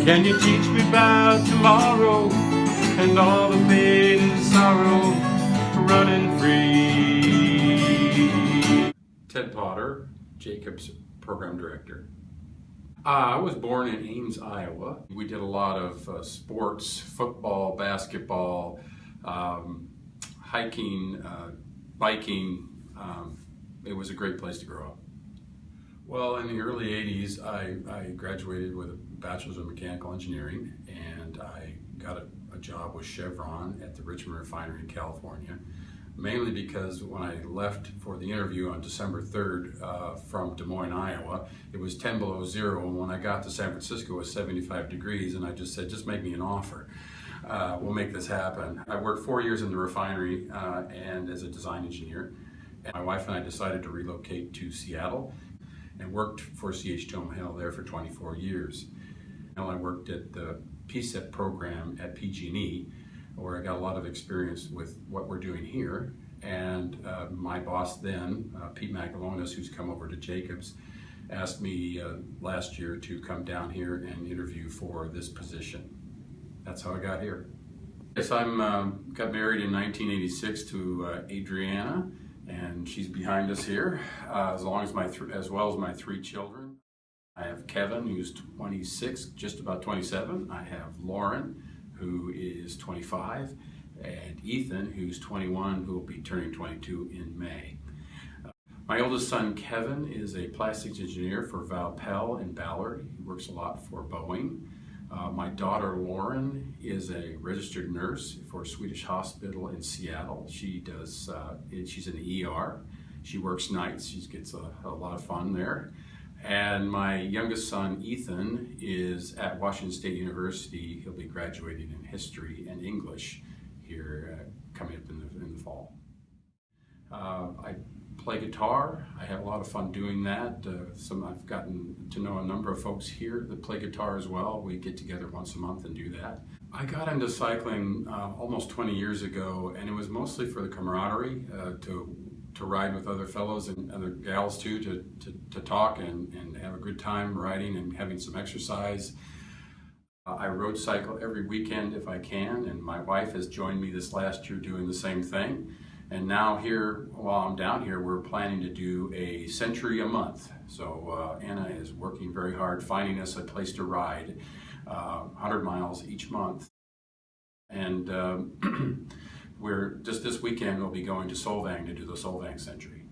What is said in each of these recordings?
Can you teach me about tomorrow and all the pain and sorrow running free? Ted Potter, Jacobs Program Director. I was born in Ames, Iowa. We did a lot of sports, football, basketball, hiking, biking. It was a great place to grow up. Well, in the early 80s, I graduated with a Bachelor's of Mechanical Engineering, and I got a job with Chevron at the Richmond Refinery in California, mainly because when I left for the interview on December 3rd from Des Moines, Iowa, it was 10 below zero, and when I got to San Francisco it was 75 degrees, and I just said, just make me an offer. We'll make this happen. I worked 4 years in the refinery and as a design engineer. And my wife and I decided to relocate to Seattle and worked for C.H. Tillman Hill there for 24 years. And I worked at the PSEP program at PG&E, where I got a lot of experience with what we're doing here. And my boss then, Pete Magalonis, who's come over to Jacobs, asked me last year to come down here and interview for this position. That's how I got here. Yes, I got married in 1986 to Adriana, and she's behind us here, as well as my 3 children. I have Kevin, who's 26, just about 27. I have Lauren, who is 25, and Ethan, who's 21, who will be turning 22 in May. My oldest son, Kevin, is a plastics engineer for Val Pell in Ballard. He works a lot for Boeing. My daughter, Lauren, is a registered nurse for Swedish Hospital in Seattle. She does, she's in the ER. She works nights. She gets a lot of fun there. And my youngest son, Ethan, is at Washington State University. He'll be graduating in history and English here coming up in the fall. I play guitar. I have a lot of fun doing that. I've gotten to know a number of folks here that play guitar as well. We get together once a month and do that. I got into cycling almost 20 years ago, and it was mostly for the camaraderie, to ride with other fellows and other gals too, to talk and have a good time riding and having some exercise. I road cycle every weekend if I can, and my wife has joined me this last year doing the same thing. And now here, while I'm down here, we're planning to do a century a month. So Anna is working very hard finding us a place to ride, 100 miles each month. And we're just this weekend we'll be going to Solvang to do the Solvang Century.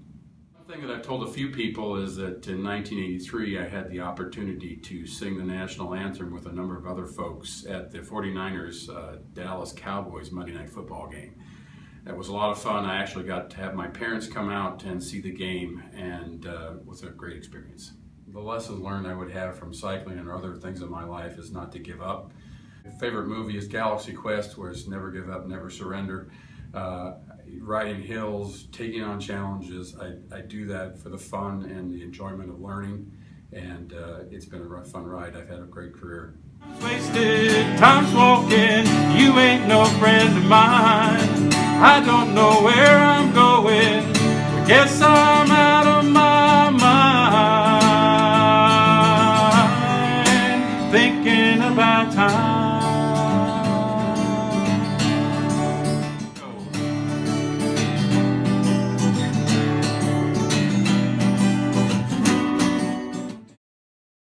One thing that I've told a few people is that in 1983 I had the opportunity to sing the national anthem with a number of other folks at the 49ers Dallas Cowboys Monday Night Football game. That was a lot of fun. I actually got to have my parents come out and see the game, and it was a great experience. The lessons learned I would have from cycling and other things in my life is not to give up. My favorite movie is Galaxy Quest, where it's never give up, never surrender. Riding hills, taking on challenges, I do that for the fun and the enjoyment of learning, and it's been a fun ride. I've had a great career. Wasted time's walking, you ain't no friend of mine. I don't know where I'm going, I guess I'm out.